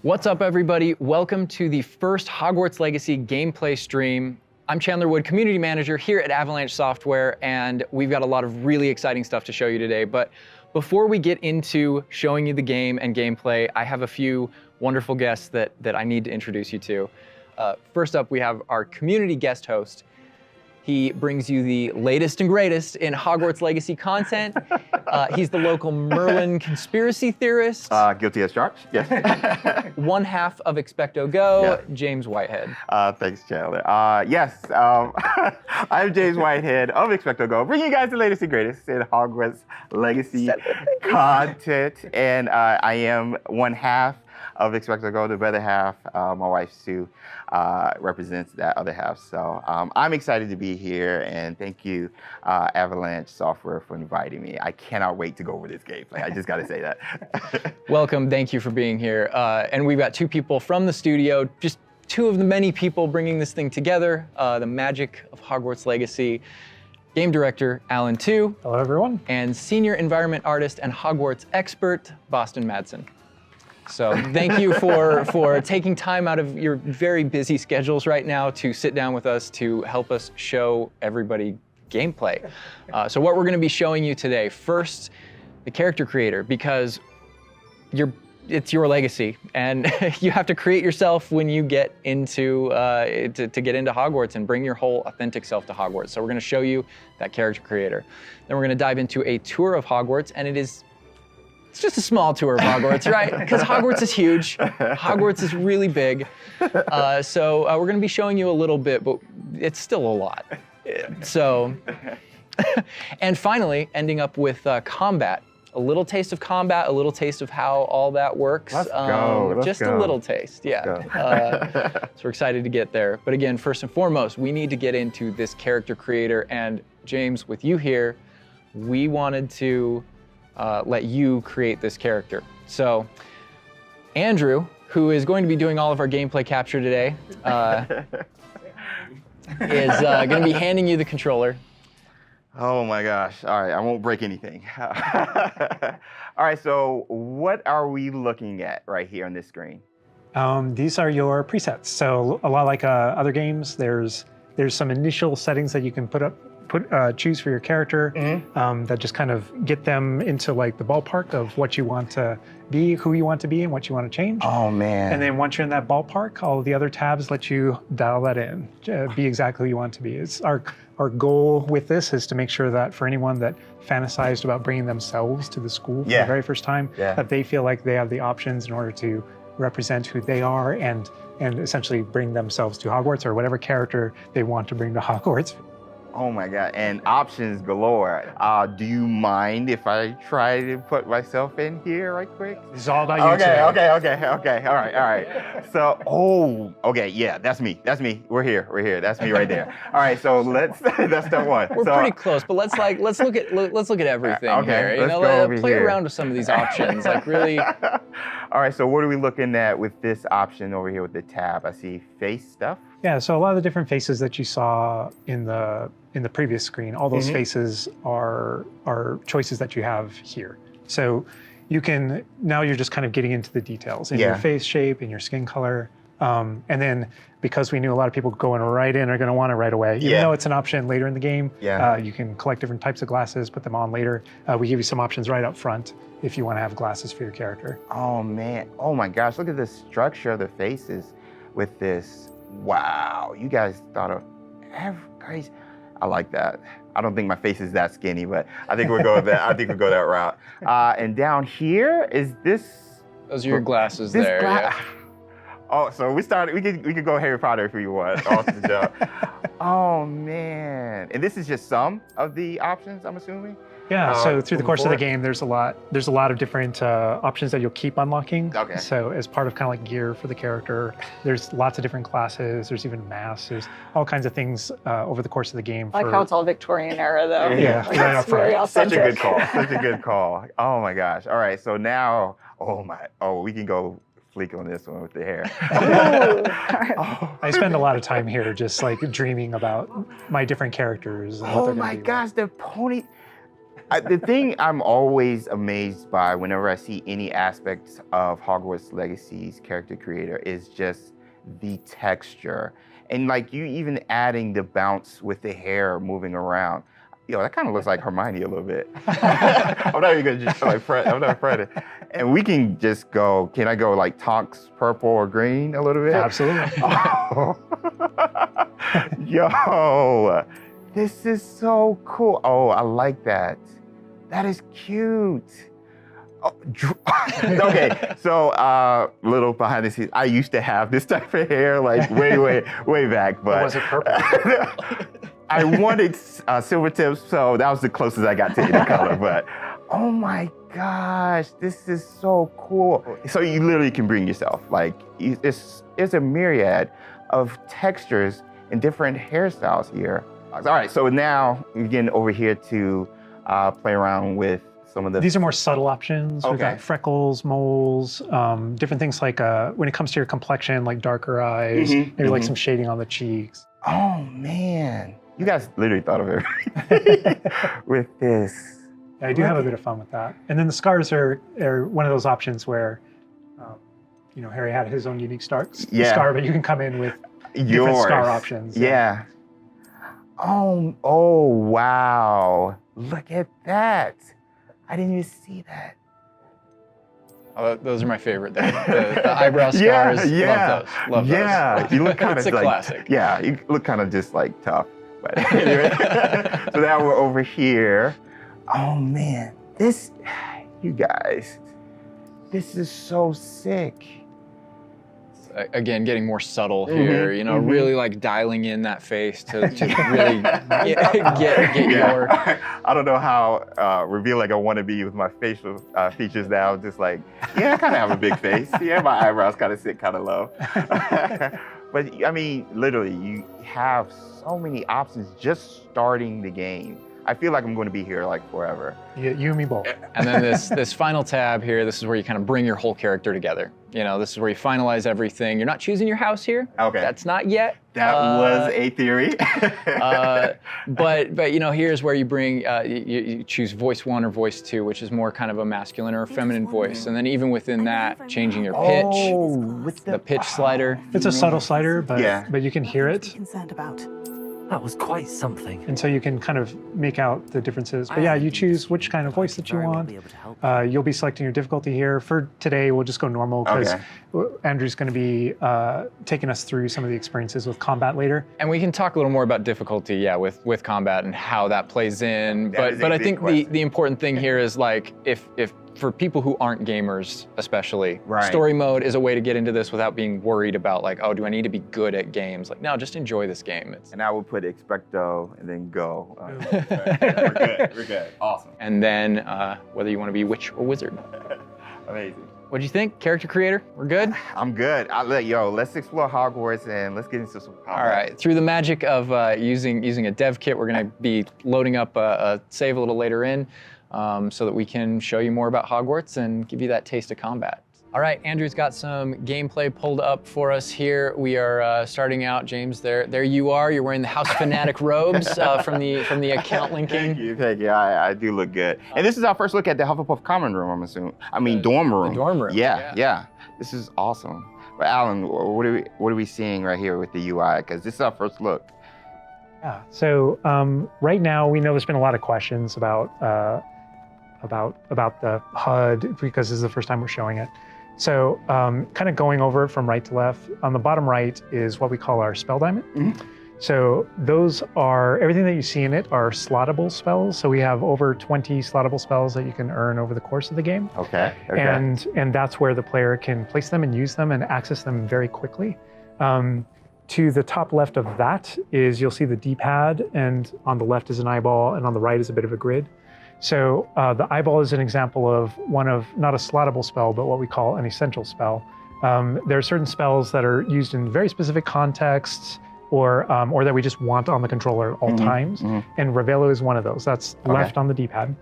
What's up, everybody? Welcome to the first Hogwarts Legacy gameplay stream. I'm Chandler Wood, Community Manager here at Avalanche Software, and we've got a lot of really exciting stuff to show you today. But before we get into showing you the game and gameplay, I have a few wonderful guests that I need to introduce you to. First up, we have our community guest host. He brings you the latest and greatest in Hogwarts Legacy content. He's the local Merlin conspiracy theorist. Guilty as charged, yes. One half of Expecto Go, Yeah. James Whitehead. Thanks, Chandler. Yes, I'm James Whitehead of Expecto Go, bringing you guys the latest and greatest in Hogwarts Legacy content. And I am one half of Expecto Go, the other half, my wife Sue, represents that other half. So I'm excited to be here, and thank you, Avalanche Software, for inviting me. I cannot wait to go over this gameplay. I just got to say that. Welcome, thank you for being here. And we've got two people from the studio, just two of the many people bringing this thing together, the magic of Hogwarts Legacy. Game director, Alan Tu. Hello, everyone. And senior environment artist and Hogwarts expert, Boston Madsen. So thank you for taking time out of your very busy schedules right now to sit down with us to help us show everybody gameplay. So what we're going to be showing you today, first, the character creator, because it's your legacy, and you have to create yourself when you get into to get into Hogwarts and bring your whole authentic self to Hogwarts. So we're going to show you that character creator. Then we're going to dive into a tour of Hogwarts, and it's just a small tour of Hogwarts, right? Because Hogwarts is huge. Hogwarts is really big. So we're going to be showing you a little bit, but it's still a lot. So, and finally, ending up with combat. A little taste of combat, a little taste of how all that works. Let's go. Just a little taste, yeah. So we're excited to get there. But again, first and foremost, we need to get into this character creator. And James, with you here, we wanted to let you create this character. So Andrew, who is going to be doing all of our gameplay capture today, is going to be handing you the controller. Oh my gosh. All right, I won't break anything. All right, so what are we looking at right here on this screen? These are your presets. So a lot like other games, there's some initial settings that you can choose for your character that just kind of get them into like the ballpark of what you want to be, who you want to be, and what you want to change. Oh man. And then once you're in that ballpark, all of the other tabs let you dial that in, be exactly who you want to be. It's our goal with this is to make sure that for anyone that fantasized about bringing themselves to the school for the very first time, that they feel like they have the options in order to represent who they are and essentially bring themselves to Hogwarts, or whatever character they want to bring to Hogwarts. Oh my God, and options galore. Do you mind if I try to put myself in here right quick? This is all about you today. Okay. All right. So, yeah, that's me. We're here. That's me right there. All right, so that's step one. We're pretty close, but let's look at everything here. You know, play around with some of these options, like really. All right, so what are we looking at with this option over here with the tab? I see face stuff. Yeah, so a lot of the different faces that you saw in the previous screen, all those faces are choices that you have here. So now you're just kind of getting into the details in your face shape, in your skin color. And then because we knew a lot of people going right in are going to want it right away, even though it's an option later in the game, you can collect different types of glasses, put them on later. We give you some options right up front if you want to have glasses for your character. Oh man, oh my gosh, look at the structure of the faces with this. Wow, you guys thought of crazy. I like that. I don't think my face is that skinny, but I think we'll go with that. I think we'll go that route. And down here is this. Those are your glasses there. Oh, so we could go Harry Potter if we want. Awesome job. Oh man, and this is just some of the options, I'm assuming. Yeah, so through the course of the game, there's a lot of different options that you'll keep unlocking. Okay. So as part of kind of like gear for the character, there's lots of different classes, there's even masks, there's all kinds of things over the course of the game. I like how it's all Victorian era though. Yeah, like, right up front. Such a good call. Oh my gosh. All right, so now, we can go fleek on this one with the hair. I spend a lot of time here just like dreaming about my different characters. And what Oh my gosh, the pony. The thing I'm always amazed by whenever I see any aspects of Hogwarts Legacy's character creator is just the texture. And like you even adding the bounce with the hair moving around. That kind of looks like Hermione a little bit. I'm not even gonna just like Fred. I'm not Fred. And we can just go, can I go like Tonks purple or green a little bit? Absolutely. Oh. Yo, this is so cool. Oh, I like that. That is cute. Oh, okay, so little behind the scenes. I used to have this type of hair like way back, but was it purple? I wanted silver tips, so that was the closest I got to any color. But oh my gosh, this is so cool. So you literally can bring yourself. Like it's a myriad of textures and different hairstyles here. All right, so now we're getting over here to play around with some of the... These are more subtle options. We've Okay. got freckles, moles, different things like when it comes to your complexion, like darker eyes, maybe like some shading on the cheeks. Oh man, you guys literally thought of everything with this. Yeah, I do have a bit of fun with that. And then the scars are one of those options where, Harry had his own unique scar, but you can come in with different scar options. Yeah. Oh, wow. Look at that. I didn't even see that. Oh, those are my favorite. The eyebrow scars. Yeah. Love those. Yeah. You look kind of It's a like, classic. Yeah, you look kind of just like tough. But anyway, so now we're over here. Oh man, you guys, this is so sick. Again, getting more subtle here, really like dialing in that face to really get your... I don't know how revealing I want to be with my facial features now. Just like, I kind of have a big face. Yeah, my eyebrows kind of sit kind of low. But I mean, literally, you have so many options just starting the game. I feel like I'm going to be here like forever. Yeah, you and me both. And then this final tab here, this is where you kind of bring your whole character together. This is where you finalize everything. You're not choosing your house here. Okay. That's not yet. That was a theory. But here's where you bring, you choose voice 1 or voice 2, which is more kind of a masculine or a feminine voice. And then even within that, changing your pitch, with the pitch slider. It's a subtle slider, but Yeah. but you can hear it. Concerned about. That was quite something. And so you can kind of make out the differences. But yeah, you choose which kind of voice that you want. You'll be selecting your difficulty here. For today, we'll just go normal because Andrew's going to be taking us through some of the experiences with combat later. And we can talk a little more about difficulty, with combat and how that plays in. That is a But I big think question. the important thing here is like if for people who aren't gamers especially, Right. story mode is a way to get into this without being worried about like, oh, do I need to be good at games? Like, no, just enjoy this game. And I will put expecto and then go. We're good. Awesome. And then whether you want to be witch or wizard. Amazing. What'd you think, character creator? We're good? I'm good. Let's explore Hogwarts and let's get into some combat. All right, through the magic of using a dev kit, we're gonna be loading up a save a little later in so that we can show you more about Hogwarts and give you that taste of combat. All right, Andrew's got some gameplay pulled up for us here. We are starting out, James, there you are. You're wearing the House Fanatic robes from the account linking. Thank you. I do look good. And this is our first look at the Hufflepuff common room, I'm assuming. Dorm room. The dorm room. Yeah. This is awesome. But Alan, what are we seeing right here with the UI? Because this is our first look. Yeah. So right now we know there's been a lot of questions about the HUD because this is the first time we're showing it. So kind of going over it from right to left, on the bottom right is what we call our spell diamond. So those are, everything that you see in it are slottable spells. So we have over 20 slottable spells that you can earn over the course of the game. Okay. And that's where the player can place them and use them and access them very quickly. To the top left of that is, you'll see the D-pad, and on the left is an eyeball, and on the right is a bit of a grid. So the eyeball is an example of one of, not a slottable spell, but what we call an essential spell. There are certain spells that are used in very specific contexts, or that we just want on the controller at all times. And Ravello is one of those. That's left on the D-pad.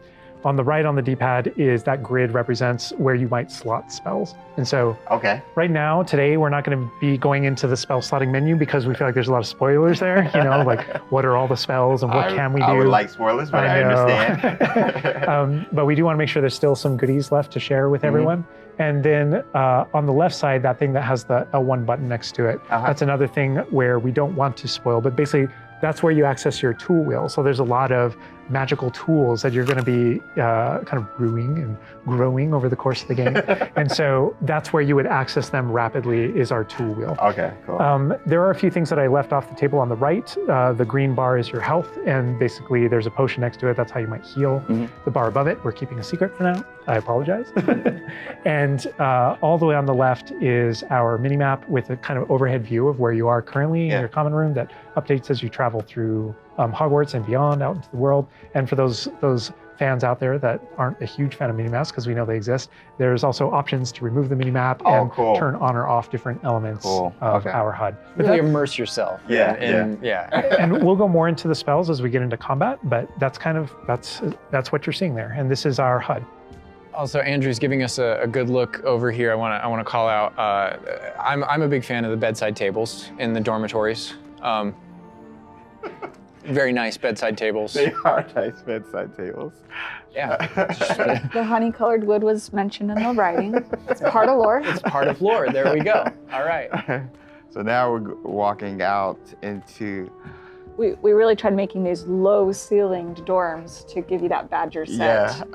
On the right on the D-pad is that grid represents where you might slot spells. And so Okay. right now, today, we're not going to be going into the spell slotting menu because we feel like there's a lot of spoilers there. You know, like what are all the spells and what can we do? I would like spoilers, but I know. understand. But we do want to make sure there's still some goodies left to share with everyone. And then on the left side, that thing that has the L1 button next to it, that's another thing where we don't want to spoil, but basically that's where you access your tool wheel. So there's a lot of magical tools that you're going to be kind of brewing and growing over the course of the game. And so that's where you would access them rapidly is our tool wheel. Okay, cool. There are a few things that I left off the table on the right. The green bar is your health, and basically there's a potion next to it. That's how you might heal. The bar above it, we're keeping a secret for now. I apologize. And all the way on the left is our mini map with a kind of overhead view of where you are currently in your common room that updates as you travel through Hogwarts and beyond out into the world. And for those fans out there that aren't a huge fan of minimaps, because we know they exist, there's also options to remove the minimap and turn on or off different elements of our HUD. But really immerse yourself. And we'll go more into the spells as we get into combat, but that's kind of that's what you're seeing there. And this is our HUD. Also, Andrew's giving us a good look over here. I want to call out. I'm a big fan of the bedside tables in the dormitories. Very nice bedside tables. They are nice bedside tables. Yeah. The honey-colored wood was mentioned in the writing. It's part of lore. It's part of lore. There we go. All right. So now we're walking out into. We really tried making these low-ceilinged dorms to give you that Badger set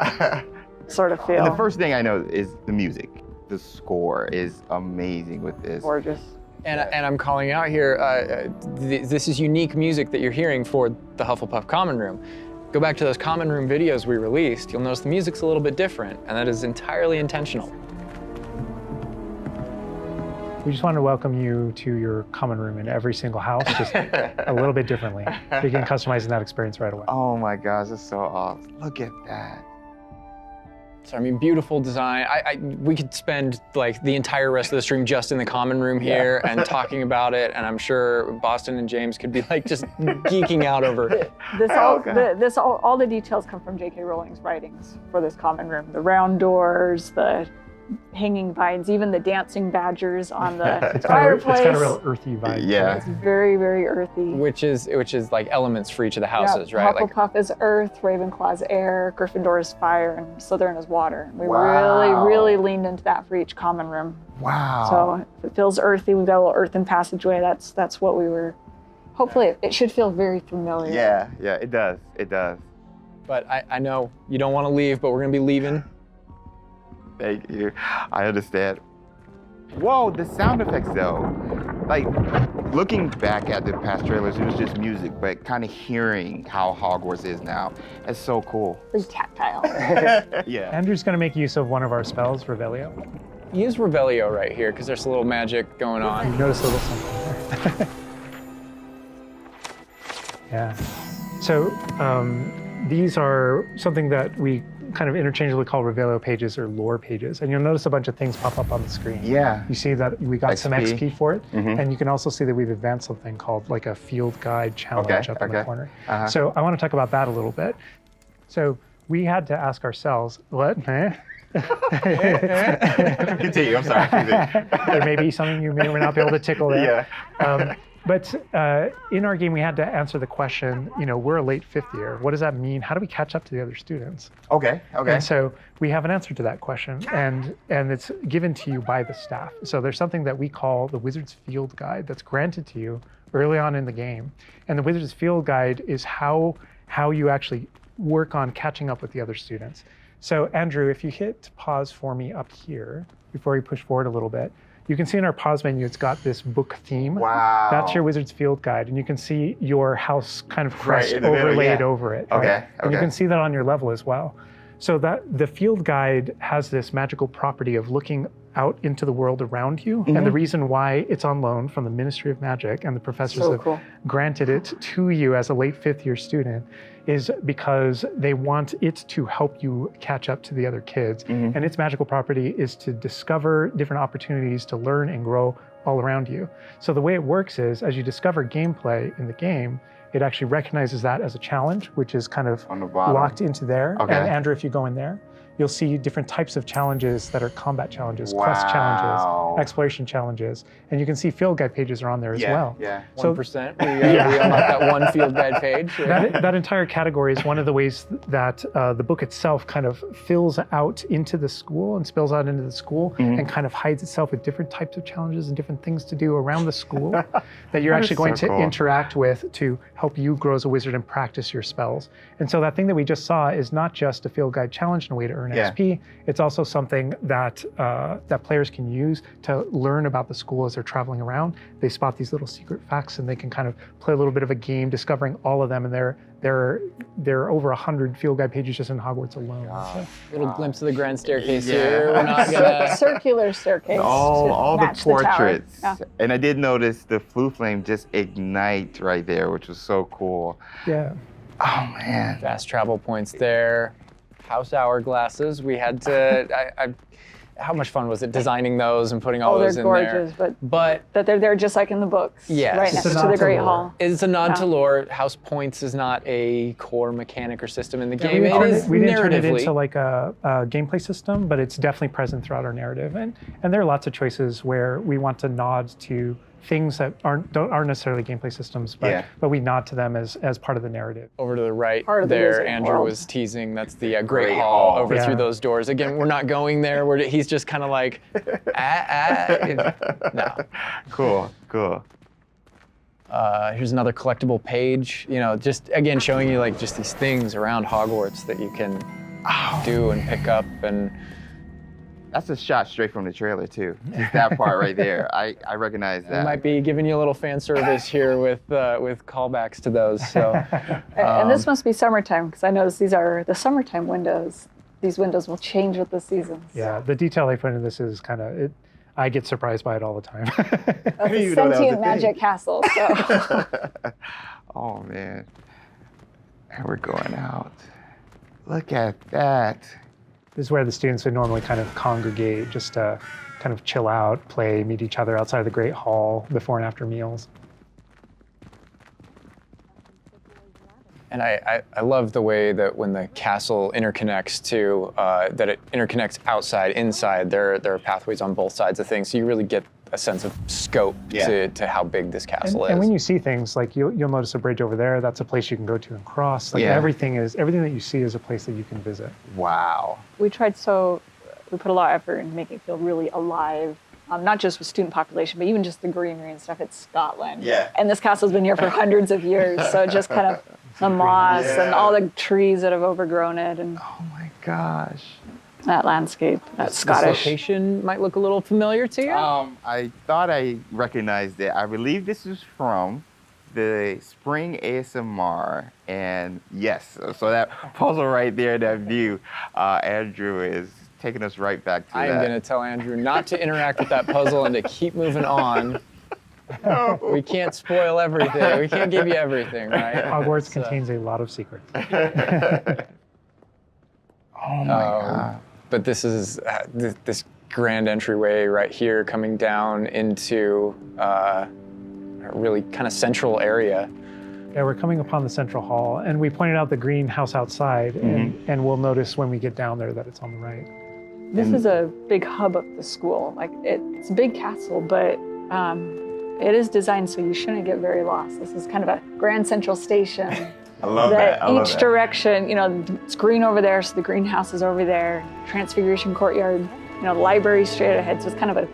sort of feel. And the first thing I know is the music. The score is amazing with this. Gorgeous. And I'm calling out here, this is unique music that you're hearing for the Hufflepuff Common Room. Go back to those Common Room videos we released, you'll notice the music's a little bit different, and that is entirely intentional. We just want to welcome you to your common room in every single house, just a little bit differently. So you can customize that experience right away. Oh my gosh, that's so awesome. Look at that. So I mean, beautiful design. We could spend like the entire rest of the stream just in the common room here and talking about it, and I'm sure Boston and James could be like just geeking out over it. All the details come from J.K. Rowling's writings for this common room. The round doors, the hanging vines, even the dancing badgers on the fireplace. It's got a real earthy vibe. Yeah. It's very, very earthy. Which is like elements for each of the houses, right? Hufflepuff is earth, Ravenclaw's air, Gryffindor is fire, and Slytherin is water. We really leaned into that for each common room. Wow. So if it feels earthy, we've got a little earthen passageway. That's what we were. Hopefully, it should feel very familiar. Yeah, it does. It does. But I know you don't want to leave, but we're gonna be leaving. Thank you. I understand. Whoa, the sound effects though. Like, looking back at the past trailers, it was just music, but kind of hearing how Hogwarts is now, it's so cool. Very tactile. Yeah. Andrew's going to make use of one of our spells, Revelio. Use Revelio right here, because there's a little magic going on. You notice a little something there. Yeah. So these are something that we kind of interchangeably call Revelio pages or lore pages. And you'll notice a bunch of things pop up on the screen. Yeah. You see that we got some XP for it. Mm-hmm. And you can also see that we've advanced something called like a field guide challenge up in the corner. Uh-huh. So I want to talk about that a little bit. So we had to ask ourselves, what? Continue, I'm sorry. There may be something you may or may not be able to tickle there. Yeah. But in our game, we had to answer the question, we're a late fifth year. What does that mean? How do we catch up to the other students? Okay. And so we have an answer to that question, and it's given to you by the staff. So there's something that we call the Wizard's Field Guide that's granted to you early on in the game. And the Wizard's Field Guide is how you actually work on catching up with the other students. So Andrew, if you hit pause for me up here, before we push forward a little bit, you can see in our pause menu, it's got this book theme. Wow. That's your Wizard's Field Guide. And you can see your house kind of crest overlaid over it. Okay. Right? And you can see that on your level as well. So that the field guide has this magical property of looking out into the world around you. Mm-hmm. And the reason why it's on loan from the Ministry of Magic and the professors have granted it to you as a late fifth year student is because they want it to help you catch up to the other kids. Mm-hmm. And its magical property is to discover different opportunities to learn and grow all around you. So the way it works is as you discover gameplay in the game, it actually recognizes that as a challenge, which is kind of On the bottom. locked into there. Okay. And Andrew, if you go in there, you'll see different types of challenges that are combat challenges, quest challenges, exploration challenges, and you can see field guide pages are on there as well. Yeah. 1%. We unlocked that one field guide page. That entire category is one of the ways that the book itself kind of fills out into the school and spills out into the school and kind of hides itself with different types of challenges and different things to do around the school that you're actually going to interact with to help you grow as a wizard and practice your spells. And so that thing that we just saw is not just a field guide challenge and a way to earn XP. It's also something that that players can use to learn about the school as they're traveling around. They spot these little secret facts and they can kind of play a little bit of a game discovering all of them. And there are over 100 field guide pages just in Hogwarts alone. So. Little glimpse of the grand staircase here. We're not gonna... Circular staircase. All the match portraits. tower. And I did notice the flue flame just ignite right there, which was so cool. Yeah. Oh man. Fast travel points there. House hourglasses. We had to. How much fun was it designing those and putting all those in there? They're gorgeous, but that they're there just like in the books. Yes. Right next to the Great Hall. It's a nod to lore. House points is not a core mechanic or system in the game. We It is didn't turn it narratively. into like a gameplay system, but it's definitely present throughout our narrative. And there are lots of choices where we want to nod to things that aren't necessarily gameplay systems, but we nod to them as part of the narrative. Over to the right Part of the there, wizard Andrew world. was teasing. That's the Great Hall over through those doors. Again, we're not going there. He's just kind of like, no. Cool. Here's another collectible page. You know, just again showing you like just these things around Hogwarts that you can do and pick up and. That's a shot straight from the trailer too. Just that part right there. I recognize that. We might be giving you a little fan service here with callbacks to those. So. And this must be summertime because I noticed these are the summertime windows. These windows will change with the seasons. Yeah, the detail they put in this is kind of I get surprised by it all the time. That's a sentient magic castle. So. Oh man. And we're going out. Look at that. This is where the students would normally kind of congregate, just to kind of chill out, play, meet each other outside of the Great Hall before and after meals. And I love the way that when the castle interconnects to, that it interconnects outside, inside. There are pathways on both sides of things, so you really get a sense of scope to how big this castle is. And when you see things, like you'll notice a bridge over there, that's a place you can go to and cross. Like everything that you see is a place that you can visit. Wow. We put a lot of effort in making it feel really alive. Not just with student population, but even just the greenery and stuff. It's Scotland. Yeah. And this castle's been here for hundreds of years, so just kind of the moss and all the trees that have overgrown it, and Oh my gosh. that landscape, that This Scottish. location might look a little familiar to you. I thought I recognized it. I believe this is from the Spring ASMR, and yes, so that puzzle right there, that view, Andrew is taking us right back to I am going to tell Andrew not to interact with that puzzle and to keep moving on. No. We can't spoil everything. We can't give you everything, right? Hogwarts contains a lot of secrets. Oh my God. But this is this grand entryway right here coming down into a really kind of central area. Yeah, we're coming upon the central hall, and we pointed out the greenhouse outside, and we'll notice when we get down there that it's on the right. This is a big hub of the school. Like it's a big castle, but it is designed so you shouldn't get very lost. This is kind of a grand central station. I love that. I love Each that. direction, it's green over there, so the greenhouse is over there. Transfiguration courtyard, the library straight ahead. So it's kind of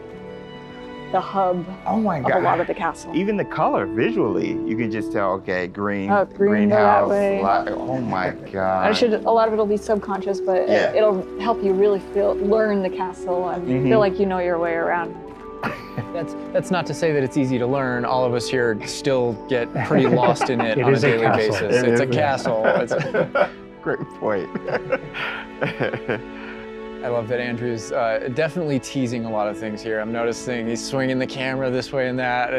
the hub Oh my of God. a lot of the castle. Even the color visually, you can just tell, okay, green, Oh, green, go greenhouse. that way. Oh my God. A lot of it'll be subconscious, but it'll help you really learn the castle and feel like you know your way around. That's not to say that it's easy to learn. All of us here still get pretty lost in it It on a is a daily castle. basis. It's a is. castle. Great point. I love that Andrew's definitely teasing a lot of things here. I'm noticing he's swinging the camera this way and that.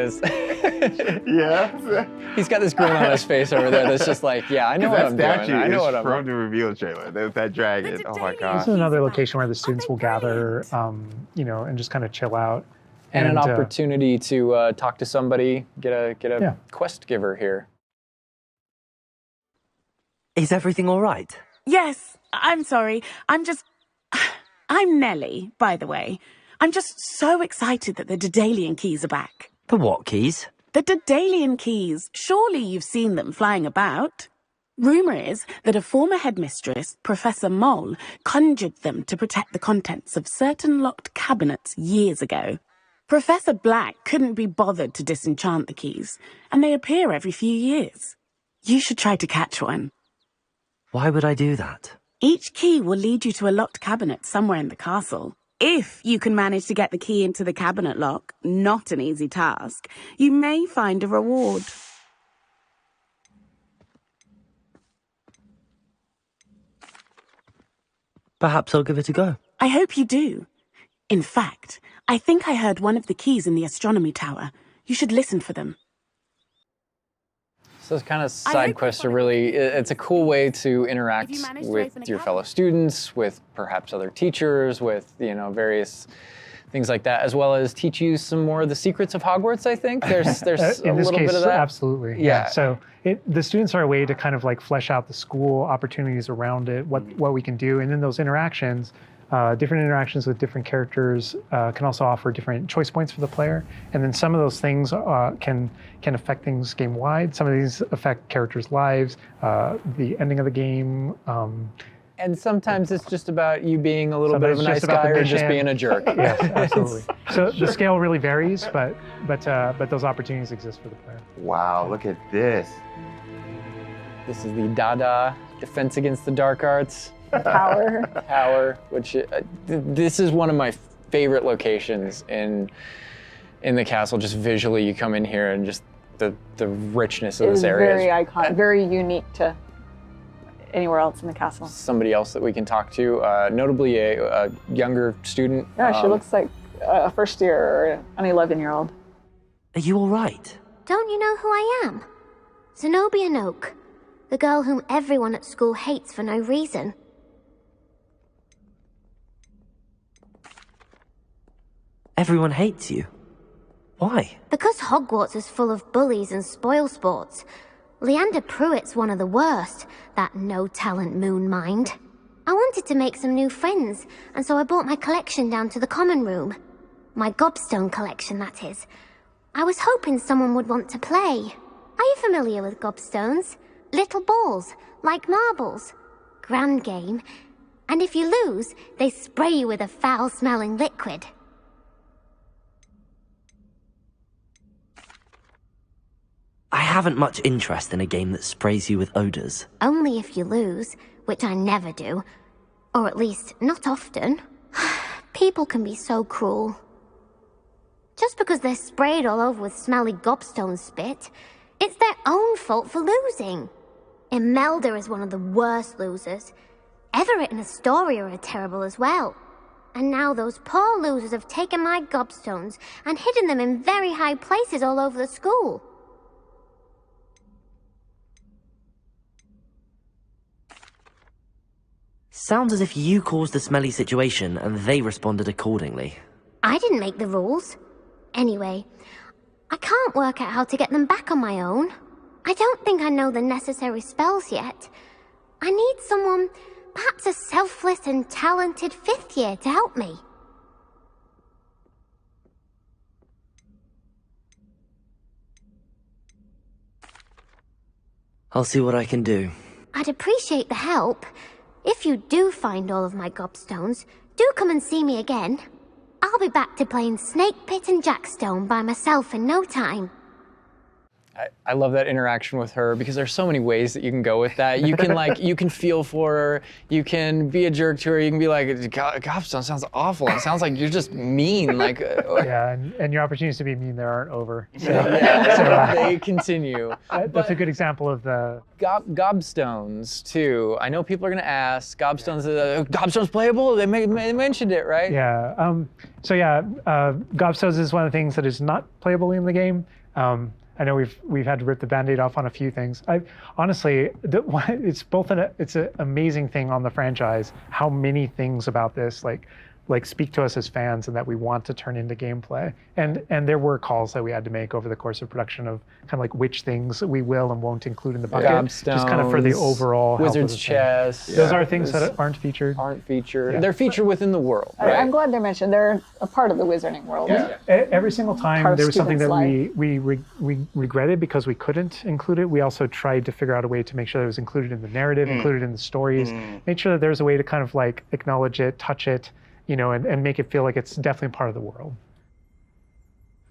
Yeah. He's got this grin on his face over there that's just like, yeah, I know what That I'm doing. statue I know is what I'm from the reveal trailer. There's that dragon. Oh my This God. is another location where the students will gather, and just kind of chill out. And an opportunity to talk to somebody, get a quest giver here. Is everything all right? Yes, I'm sorry. I'm Nellie, by the way. I'm just so excited that the Daedalian keys are back. The what keys? The Daedalian keys. Surely you've seen them flying about. Rumour is that a former headmistress, Professor Moll, conjured them to protect the contents of certain locked cabinets years ago. Professor Black couldn't be bothered to disenchant the keys, and they appear every few years. You should try to catch one. Why would I do that? Each key will lead you to a locked cabinet somewhere in the castle. If you can manage to get the key into the cabinet lock, not an easy task, you may find a reward. Perhaps I'll give it a go. I hope you do. In fact, I think I heard one of the keys in the astronomy tower. You should listen for them. So those kind of I side hope quests you are find really, it's a cool way to interact If you manage to with open a your cabinet. fellow students, with perhaps other teachers, with, various things like that, as well as teach you some more of the secrets of Hogwarts, I think. There's a in this little case, bit of that. absolutely. Yeah. So the students are a way to kind of like flesh out the school opportunities around it, what we can do, and then those interactions, different interactions with different characters can also offer different choice points for the player. And then some of those things can affect things game wide. Some of these affect characters' lives, the ending of the game. And sometimes it's just about you being a little bit of a Sometimes nice just about guy the or just mission. being a jerk. Yes, absolutely. So the scale really varies, but those opportunities exist for the player. Wow, look at this. This is the Dada Defense Against the Dark Arts Power. Tower, which this is one of my favorite locations in the castle. Just visually, you come in here and just the richness of It this is area. very iconic, very unique to anywhere else in the castle. Somebody else that we can talk to, notably a younger student. Yeah, she looks like a first year or an 11-year-old. Are you all right? Don't you know who I am? Zenobia Noak, the girl whom everyone at school hates for no reason. Everyone hates you. Why? Because Hogwarts is full of bullies and spoilsports. Leander Pruitt's one of the worst, that no-talent moon mind. I wanted to make some new friends, and so I brought my collection down to the common room. My gobstone collection, that is. I was hoping someone would want to play. Are you familiar with gobstones? Little balls, like marbles. Grand game. And if you lose, they spray you with a foul-smelling liquid. I haven't much interest in a game that sprays you with odors. Only if you lose, which I never do. Or at least, not often. People can be so cruel. Just because they're sprayed all over with smelly gobstone spit, it's their own fault for losing. Imelda is one of the worst losers. Everett and Astoria are terrible as well. And now those poor losers have taken my gobstones and hidden them in very high places all over the school. Sounds as if you caused the smelly situation and they responded accordingly. I didn't make the rules. Anyway, I can't work out how to get them back on my own. I don't think I know the necessary spells yet. I need someone, perhaps a selfless and talented 5th year to help me. I'll see what I can do. I'd appreciate the help. If you do find all of my gobstones, do come and see me again. I'll be back to playing Snake Pit and Jackstone by myself in no time. I love that interaction with her because there's so many ways that you can go with that. You can you can feel for her. You can be a jerk to her. You can be like, Gobstone sounds awful. It sounds like you're just mean. Yeah, and your opportunities to be mean there aren't over. So, they continue. that's a good example of the. Gobstones too. I know people are gonna ask. Gobstones playable? They mentioned it, right? Yeah. Gobstones is one of the things that is not playable in the game. I know we've had to rip the Band-Aid off on a few things. Honestly, it's an amazing thing on the franchise how many things about this, like like speak to us as fans and that we want to turn into gameplay. And there were calls that we had to make over the course of production of kind of like which things we will and won't include in the bucket, just kind of for the overall health of Wizard's the thing. chess. Those are things that aren't featured. Aren't featured. Yeah. They're featured within the world. Right? I'm glad they're mentioned. They're a part of the wizarding world. Every single time Part of there was something that students' we regretted because we couldn't include it. We also tried to figure out a way to make sure that it was included in the narrative, included in the stories, make sure that there's a way to kind of like acknowledge it, touch it, you know, and make it feel like it's definitely part of the world.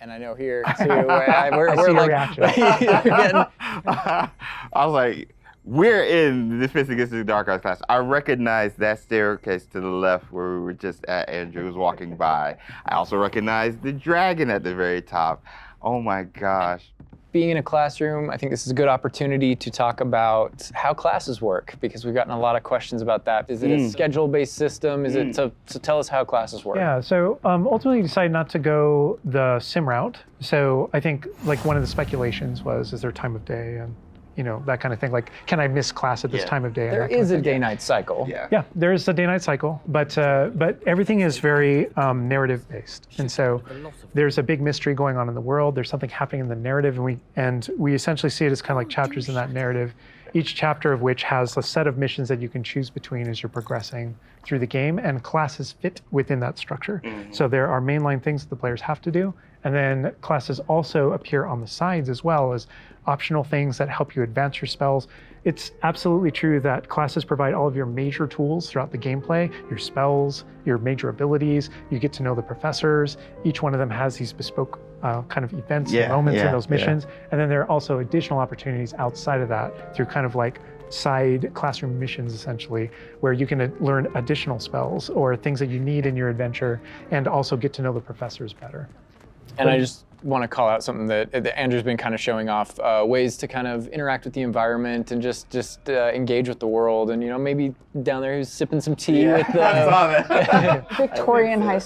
And I know here too, we're see your like, reaction. I was like, we're in the Defense Against the Dark Arts class. I recognize that staircase to the left where we were just at. Andrew was walking by. I also recognize the dragon at the very top. Oh my gosh. Being in a classroom, I think this is a good opportunity to talk about how classes work, because we've gotten a lot of questions about that. Is it a schedule-based system? Is it so tell us how classes work? Yeah, so ultimately we decided not to go the sim route. So I think like one of the speculations was, is there time of day and you know, that kind of thing. Like, can I miss class at this time of day? There is a day-night cycle. Yeah, there is a day-night cycle, but everything is very narrative-based, and so there's a big mystery going on in the world. There's something happening in the narrative, and we essentially see it as kind of like chapters in that narrative. Each chapter of which has a set of missions that you can choose between as you're progressing through the game, and classes fit within that structure. So there are mainline things that the players have to do, and then classes also appear on the sides as well as optional things that help you advance your spells. It's absolutely true that classes provide all of your major tools throughout the gameplay, your spells, your major abilities. You get to know the professors. Each one of them has these bespoke kind of events and moments in those missions. And then there are also additional opportunities outside of that through kind of like side classroom missions, essentially, where you can learn additional spells or things that you need in your adventure and also get to know the professors better. And I just want to call out something that Andrew's been kind of showing off, ways to kind of interact with the environment and just engage with the world. And, you know, maybe down there he's sipping some tea with the I saw that. Victorian high,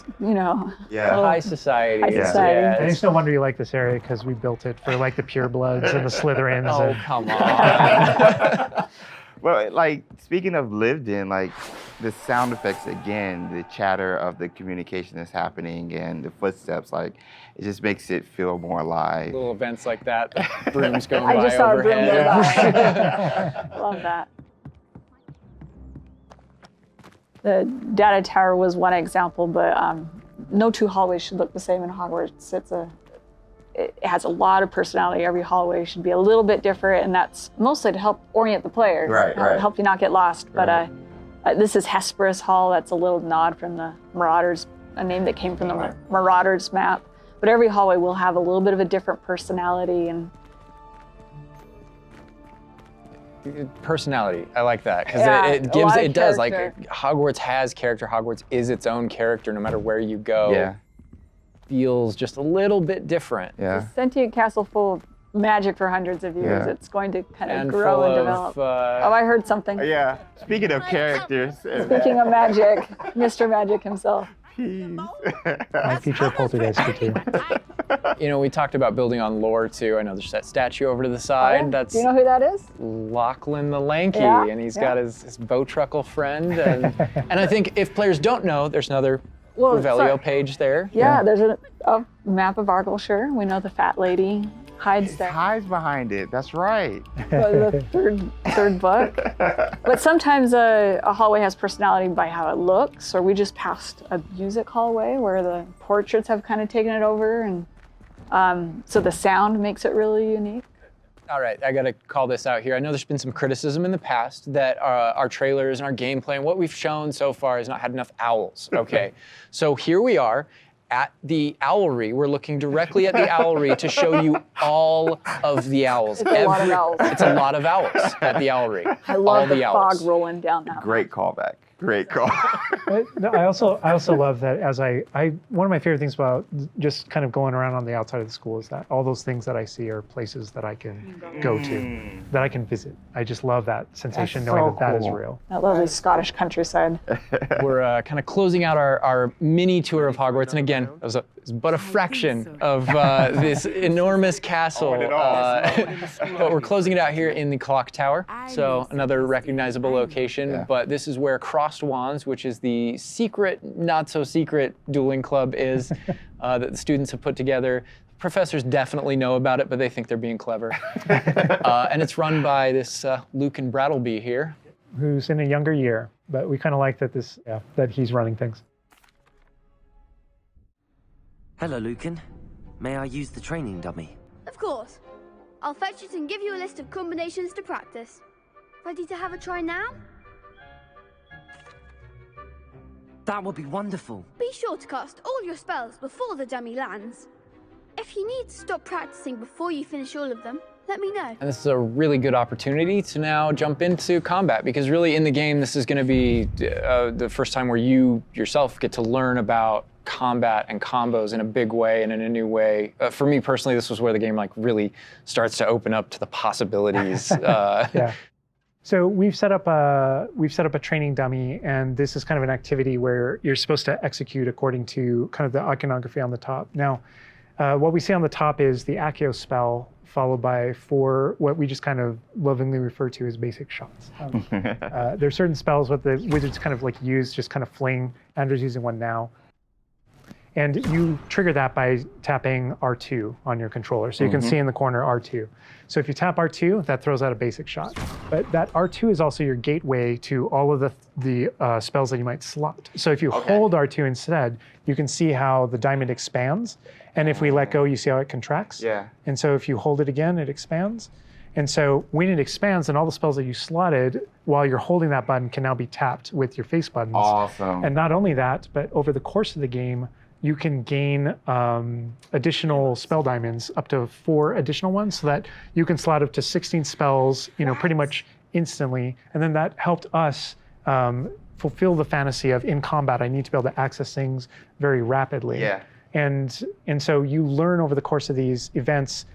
high society. High society. Yes. And it's no wonder you like this area because we built it for like the purebloods and the Slytherins. Oh, and, come on. Well, like, speaking of lived in, like, the sound effects again, the chatter of the communication that's happening and the footsteps, like, it just makes it feel more alive. Little events like that, the brooms going I by just saw a broom overhead. go by. Love that. The data tower was one example, but no two hallways should look the same in Hogwarts. It has a lot of personality. Every hallway should be a little bit different, and that's mostly to help orient the player, Right. help you not get lost. But this is Hesperus Hall. That's a little nod from the Marauders, a name that came from the Marauders map. But every hallway will have a little bit of a different personality and personality. I like that because Yeah, it a gives lot of it does like character. Hogwarts has character. Hogwarts is its own character no matter where you go. Yeah. Feels just a little bit different. Yeah. sentient castle full of magic for hundreds of years. Yeah. It's going to kind of And grow full and of, develop. Oh, I heard something. Yeah. Speaking of characters. Speaking of magic, Mr. Magic himself. I feature a poltergeist too. You know, we talked about building on lore too. I know there's that statue over to the side. Oh, yeah? That's Do you know who that is? Lachlan the Lanky, Yeah, and he's yeah. got his Bowtruckle friend. And I think if players don't know, there's another Well, Revelio sorry. page there. Yeah, there's a map of Argyllshire. We know the fat lady hides It there. hides behind it. That's right. The third book. But sometimes a hallway has personality by how it looks, or we just passed a music hallway where the portraits have kind of taken it over, and so the sound makes it really unique. All right, I gotta call this out here. I know there's been some criticism in the past that our trailers and our gameplay and what we've shown so far has not had enough owls. Okay, so here we are at the owlry. We're looking directly at the owlry to show you all of the owls. It's a lot of owls. It's a lot of owls at the owlry. I love all the owls. fog rolling down that. Great callback. Great call. No, I also love that as I one of my favorite things about just kind of going around on the outside of the school is that all those things that I see are places that I can go to, that I can visit. I just love that sensation That's knowing so that is cool. real. That lovely Scottish countryside. We're kind of closing out our mini tour of Hogwarts, and again, it was but a fraction of this enormous castle. On it all. But we're closing it out here in the clock tower, so another recognizable location. Yeah. But this is where Crossed Wands, which is the secret, not so secret dueling club is that the students have put together. Professors definitely know about it, but they think they're being clever. And it's run by this Lucan Brattleby here. Who's in a younger year, but we kind of like that that he's running things. Hello, Lucan. May I use the training dummy? Of course. I'll fetch it and give you a list of combinations to practice. Ready to have a try now? That would be wonderful. Be sure to cast all your spells before the dummy lands. If you need to stop practicing before you finish all of them, let me know. And this is a really good opportunity to now jump into combat, because really in the game, this is going to be the first time where you yourself get to learn about combat and combos in a big way and in a new way. For me personally, this was where the game like really starts to open up to the possibilities. Yeah. So we've set up a training dummy, and this is kind of an activity where you're supposed to execute according to kind of the iconography on the top. Now, what we see on the top is the Accio spell, followed by 4 what we just kind of lovingly refer to as basic shots. There's certain spells what the wizards kind of like use, just kind of fling. Andrew's using one now. And you trigger that by tapping R2 on your controller. So you can see in the corner R2. So if you tap R2, that throws out a basic shot. But that R2 is also your gateway to all of the spells that you might slot. So if you hold R2 instead, you can see how the diamond expands. And if we let go, you see how it contracts. Yeah. And so if you hold it again, it expands. And so when it expands, then all the spells that you slotted while you're holding that button can now be tapped with your face buttons. Awesome. And not only that, but over the course of the game, you can gain additional spell diamonds, up to 4 additional ones, so that you can slot up to 16 spells, pretty much instantly. And then that helped us fulfill the fantasy of in combat, I need to be able to access things very rapidly. Yeah. And so you learn over the course of these events,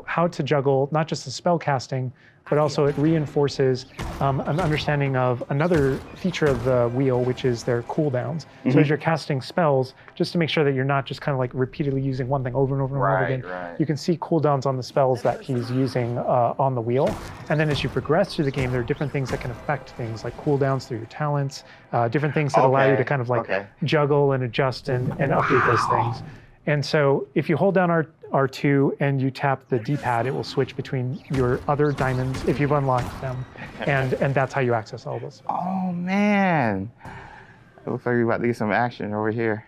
how to juggle not just the spell casting, but also it reinforces an understanding of another feature of the wheel, which is their cooldowns. So as you're casting spells, just to make sure that you're not just kind of like repeatedly using one thing over and over and over again, you can see cooldowns on the spells that he's using on the wheel. And then as you progress through the game, there are different things that can affect things, like cooldowns through your talents, different things that allow you to kind of like juggle and adjust and update those things. And so if you hold down R2 and you tap the D-pad, it will switch between your other diamonds if you've unlocked them. And that's how you access all those. Oh, man. It looks like we're about to get some action over here.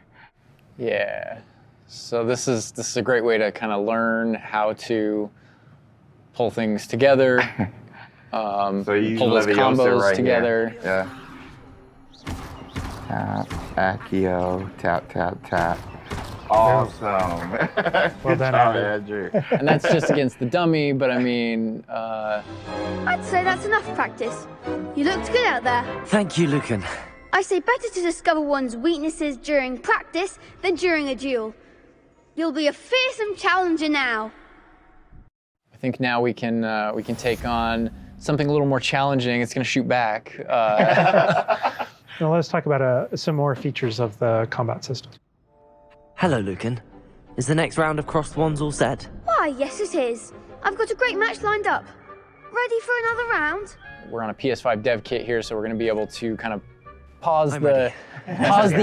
Yeah. So this is a great way to kind of learn how to pull things together, So you pull those combos right together. Here. Yeah. Tap, Accio, tap, tap, tap. Awesome. Well done, Andrew. And that's just against the dummy, but I mean... I'd say that's enough practice. You looked good out there. Thank you, Lucan. I say better to discover one's weaknesses during practice than during a duel. You'll be a fearsome challenger now. I think now we can take on something a little more challenging. It's going to shoot back. Now let's talk about some more features of the combat system. Hello, Lucan. Is the next round of Crossed Wands all set? Why, yes it is. I've got a great match lined up. Ready for another round? We're on a PS5 dev kit here, so we're going to be able to kind of pause I'm the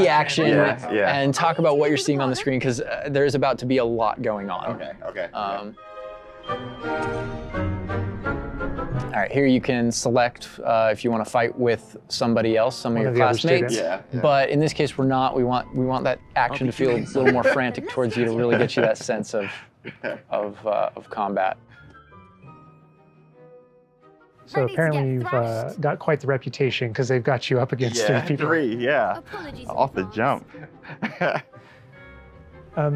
action Yeah. and talk about what you're seeing on the screen, because there is about to be a lot going on. Okay. All right, here you can select if you want to fight with somebody else, some of your of the other classmates. students. Yeah. But in this case, we're not. We want that action to feel a little more frantic towards you to really get you that sense of combat. So Ready to apparently get you've thrashed. got quite the reputation because they've got you up against 3 people. 3, yeah. Apologies Off the in jump.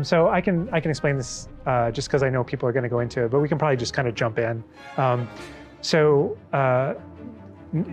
So I can explain this just because I know people are going to go into it, but we can probably just kind of jump in.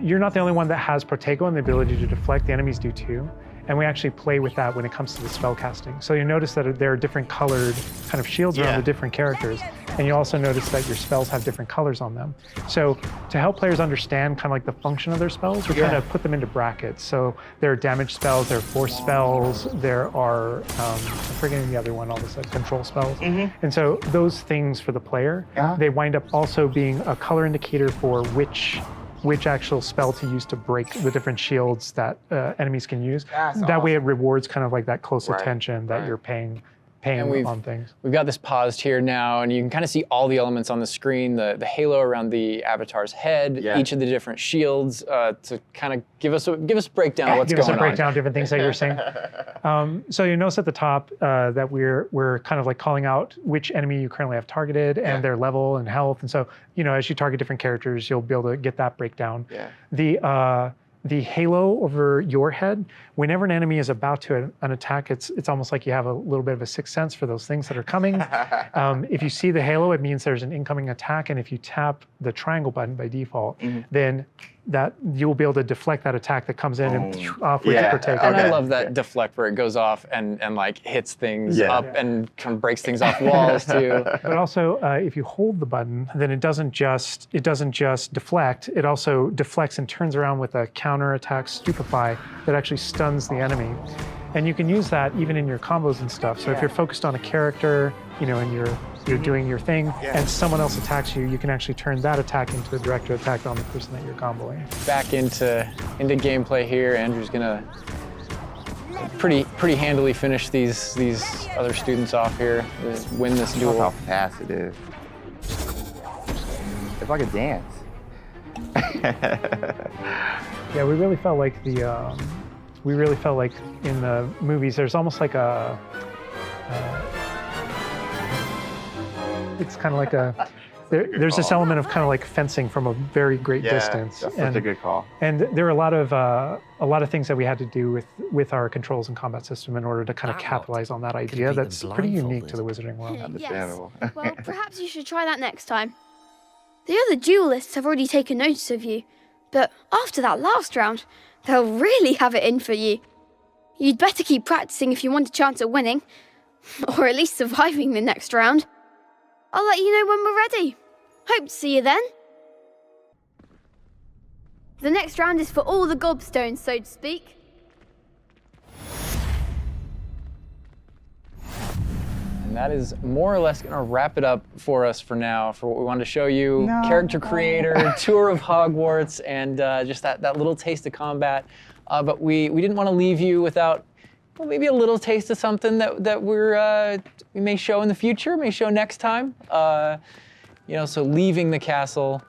You're not the only one that has Protego and the ability to deflect. The enemies do too. And we actually play with that when it comes to the spell casting. So you notice that there are different colored kind of shields around the different characters. And you also notice that your spells have different colors on them. So to help players understand kind of like the function of their spells, we're trying to put them into brackets. So there are damage spells, there are force spells, there are, I'm forgetting the other one, all this control spells. And so those things for the player, they wind up also being a color indicator for which which actual spell to use to break the different shields that enemies can use. That's That way it awesome. rewards kind of like that close Right, attention that right. you're paying And on things. We've got this paused here now, and you can kind of see all the elements on the screen, the halo around the avatar's head, Yeah. each of the different shields, to kind of give us a breakdown of what's Give going us a on. breakdown of different things that you're saying. So you notice at the top that we're kind of like calling out which enemy you currently have targeted and their level and health. And so, as you target different characters, you'll be able to get that breakdown. Yeah. The halo over your head, whenever an enemy is about to an attack, it's almost like you have a little bit of a sixth sense for those things that are coming. If you see the halo, it means there's an incoming attack, and if you tap the triangle button by default, then that you'll be able to deflect that attack that comes in and off with Yeah. protect. And I Okay. love that deflect where it goes off and like hits things Yeah. up and kind of breaks things off walls too. But also, if you hold the button, then it doesn't just deflect. It also deflects and turns around with a counter attack stupefy that actually stuns the enemy. And you can use that even in your combos and stuff. So if you're focused on a character, and you're doing your thing, and someone else attacks you, you can actually turn that attack into a direct attack on the person that you're comboing. Back into gameplay here. Andrew's gonna pretty handily finish these other students off here. Win this Look duel. how fast it is. It's like a dance. Yeah, we really felt like in the movies, there's almost like it's kind of like there's this element of kind of like fencing from a very great distance. That's such a good call. And there were a lot of things that we had to do with our controls and combat system in order to kind of capitalize on that idea. beat them That's pretty unique to the blindfolded. Wizarding world. Understandable. Well, perhaps you should try that next time. The other duelists have already taken notice of you, but after that last round, they'll really have it in for you. You'd better keep practicing if you want a chance at winning, or at least surviving the next round. I'll let you know when we're ready. Hope to see you then. The next round is for all the gobstones, so to speak. And that is more or less going to wrap it up for us for now, for what we wanted to show you. Character creator, tour of Hogwarts, and just that little taste of combat. But we didn't want to leave you without maybe a little taste of something that we may show in the future, may show next time. So leaving the castle,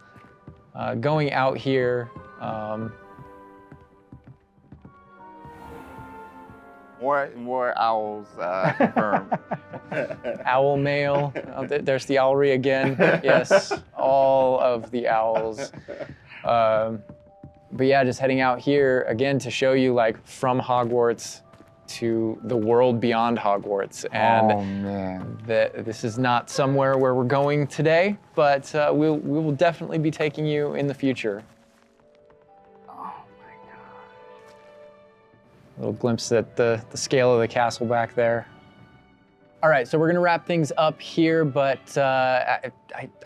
going out here. More owls confirmed. Owl mail. There's the owlry again. Yes, all of the owls. But yeah, just heading out here again to show you like from Hogwarts to the world beyond Hogwarts. And Oh man. this is not somewhere where we're going today, but we will definitely be taking you in the future. A little glimpse at the scale of the castle back there. All right, so we're gonna wrap things up here, but I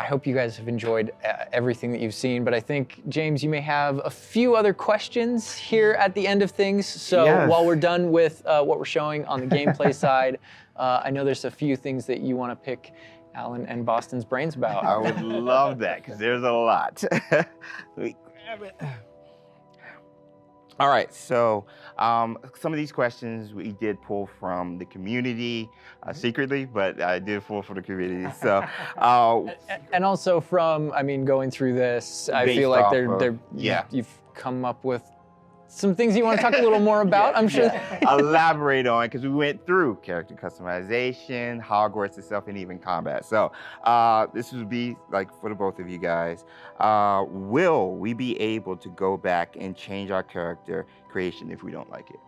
hope you guys have enjoyed everything that you've seen, but I think, James, you may have a few other questions here at the end of things. So Yes. while we're done with what we're showing on the gameplay side, I know there's a few things that you wanna pick Alan and Boston's brains about. I would love that, because there's a lot. Let me grab it. All right, so some of these questions we did pull from the community secretly, but I did pull from the community. So, And also from, going through this, I Based feel like off of- you've come up with some things you want to talk a little more about, I'm sure. elaborate on, because we went through character customization, Hogwarts itself, and even combat. So this would be like for the both of you guys. Will we be able to go back and change our character creation if we don't like it?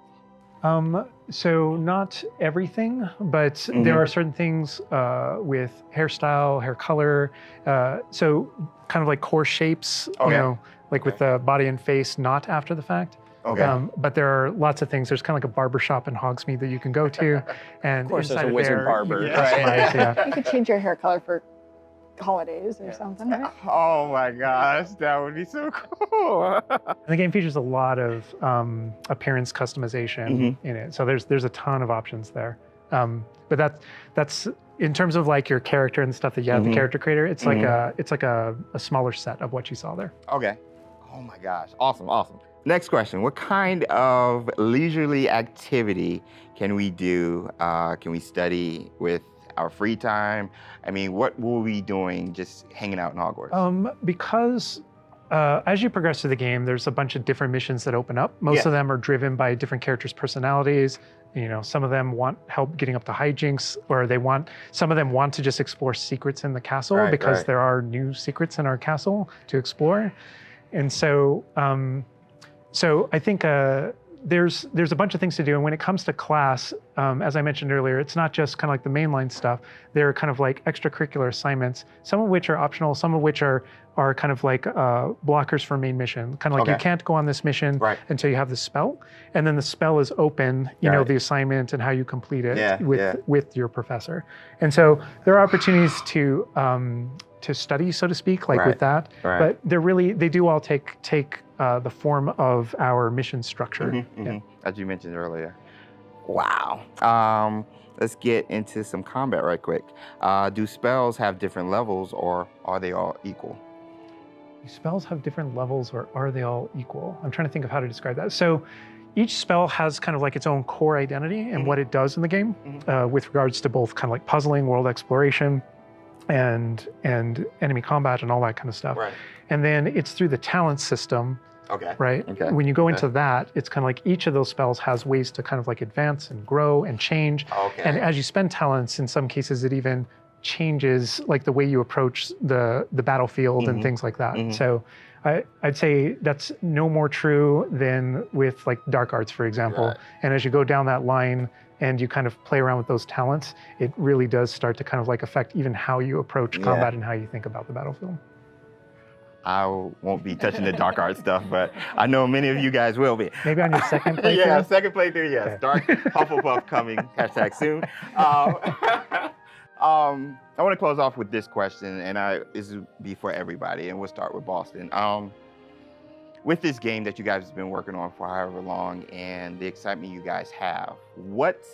So not everything, but there are certain things with hairstyle, hair color, so kind of like core shapes, like with the body and face, not after the fact. Okay. But there are lots of things. There's kind of like a barber shop in Hogsmeade that you can go to, and Of course, there's inside a wizard there, barber, That's right? right, yeah. You could change your hair color for holidays or something, right? Oh my gosh, that would be so cool. And the game features a lot of appearance customization in it, so there's a ton of options there. But that's in terms of like your character and the stuff that you have, the character creator. It's like a smaller set of what you saw there. Okay. Oh my gosh, awesome, awesome. Next question, what kind of leisurely activity can we do? Can we study with our free time? I mean, what will we be doing just hanging out in Hogwarts? Because as you progress through the game, there's a bunch of different missions that open up. Most of them are driven by different characters' personalities. You know, some of them want help getting up to hijinks, or some of them want to just explore secrets in the castle because there are new secrets in our castle to explore. And so, so I think there's a bunch of things to do. And when it comes to class, as I mentioned earlier, it's not just kind of like the mainline stuff. There are kind of like extracurricular assignments, some of which are optional, some of which are kind of like blockers for main mission. Kind of like you can't go on this mission until you have the spell. And then the spell is open, you know, the assignment and how you complete it with your professor. And so there are opportunities to study, so to speak, like with that. But they do all take the form of our mission structure. As you mentioned earlier. Wow. Let's get into some combat right quick. Do spells have different levels, or are they all equal? Do spells have different levels, or are they all equal? I'm trying to think of how to describe that. So each spell has kind of like its own core identity and what it does in the game with regards to both kind of like puzzling, world exploration, and enemy combat and all that kind of stuff. And then it's through the talent system. When you go into that, it's kind of like each of those spells has ways to kind of like advance and grow and change. And as you spend talents, in some cases, it even changes like the way you approach the battlefield and things like that. So I'd say that's no more true than with like dark arts, for example. And as you go down that line and you kind of play around with those talents, it really does start to kind of like affect even how you approach combat and how you think about the battlefield. I won't be touching the dark art stuff, but I know many of you guys will be. Maybe on your second playthrough? Second playthrough, yes. Dark Hufflepuff coming, #soon. I want to close off with this question, and this will be for everybody, and we'll start with Boston. With this game that you guys have been working on for however long and the excitement you guys have, what's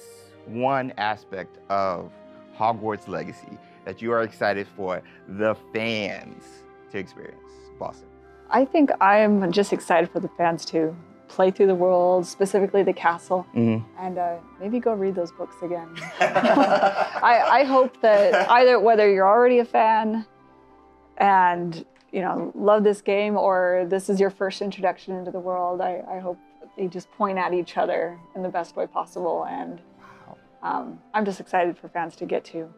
one aspect of Hogwarts Legacy that you are excited for the fans to experience? Boston. I think I'm just excited for the fans to play through the world, specifically the castle, and maybe go read those books again. I hope that whether you're already a fan and love this game, or this is your first introduction into the world, I hope they just point at each other in the best way possible. And I'm just excited for fans to get to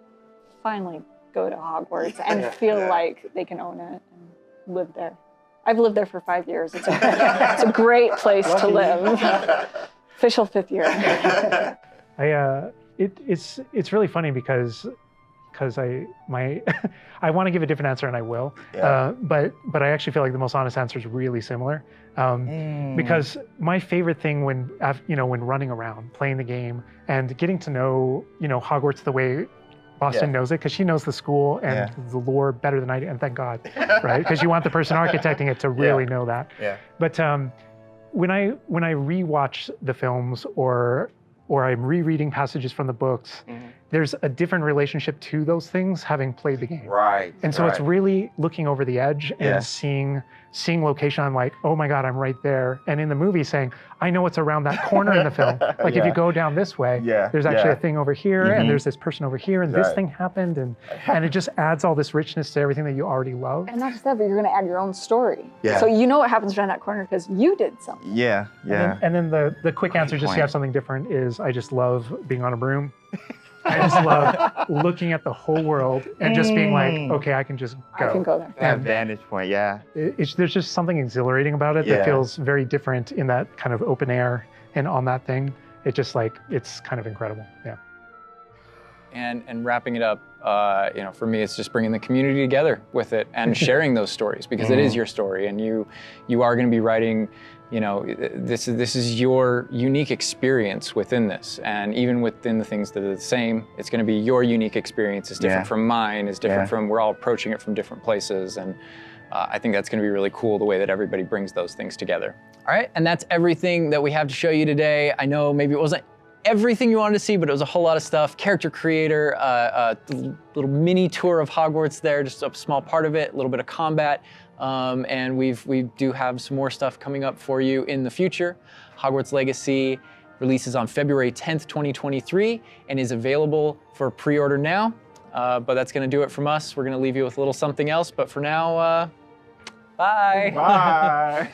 finally go to Hogwarts and feel like they can own it and live there. I've lived there for 5 years. It's a great place to live. Official 5th year. It's really funny because I want to give a different answer, and I will. But I actually feel like the most honest answer is really similar. Because my favorite thing when running around, playing the game, and getting to know Hogwarts the way Boston knows it, because she knows the school and the lore better than I do, and thank God, right? Because you want the person architecting it to really know that. But when I rewatch the films or I'm rereading passages from the books, there's a different relationship to those things having played the game. And so it's really looking over the edge and seeing location. I'm like, oh my God, I'm right there. And in the movie saying, I know what's around that corner in the film. Like if you go down this way, there's actually a thing over here, and there's this person over here, and this thing happened, and it just adds all this richness to everything that you already love. And not just that, but you're gonna add your own story. So you know what happens around that corner because you did something. And then the quick answer, just to have something different, is I just love being on a broom. I just love looking at the whole world and just being like, okay, I can just go. I can go there. That vantage point, there's just something exhilarating about it that feels very different in that kind of open air and on that thing. It just it's kind of incredible. And wrapping it up, for me, it's just bringing the community together with it and sharing those stories, because it is your story, and you are going to be writing. This is your unique experience within this, and even within the things that are the same, it's going to be your unique experience. It's different from mine. It's different from. We're all approaching it from different places, and I think that's going to be really cool the way that everybody brings those things together. All right, and that's everything that we have to show you today. I know maybe it wasn't everything you wanted to see, but it was a whole lot of stuff. Character creator, a little mini tour of Hogwarts there, just a small part of it, a little bit of combat. and we do have some more stuff coming up for you in the future. Hogwarts Legacy releases on February 10th, 2023, and is available for pre-order now. But that's going to do it from us. We're going to leave you with a little something else, but for now, bye. Bye.